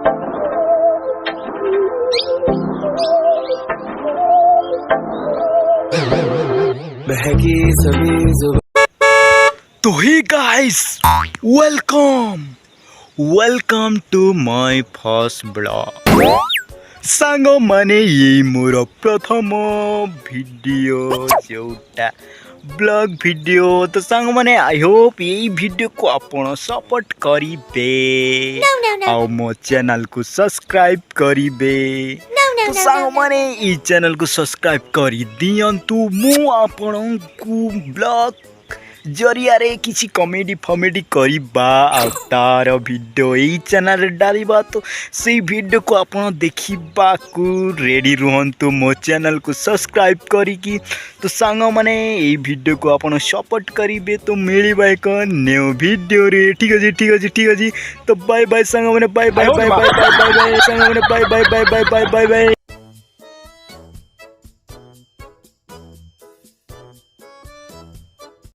तो hey guys, welcome to my first blog. Song माने ये मोर प्रथम वीडियो जोटा ब्लॉग वीडियो। तो सांग माने आई होप ये वीडियो को आपण सपोर्ट करिबे और मो चैनल को सब्सक्राइब करिबे। तो सांग माने ई चैनल को सब्सक्राइब करी दियंतु। मु आपण को ब्लॉग जरिया रे किसी कॉमेडी फमेडी करिबा आ तार वीडियो ई चैनल डालिबा। तो से वीडियो को आपण देखिबा को रेडी रुहंतु मो चैनल को सब्सक्राइब करिकी। तो सांग माने ई वीडियो को आपण सपोर्ट करिबे तो मिलिबा एक न्यू वीडियो रे। ठीक अछि। तो बाय बाय सांग माने, बाय बाय सांग माने, बाय बाय बाय बाय।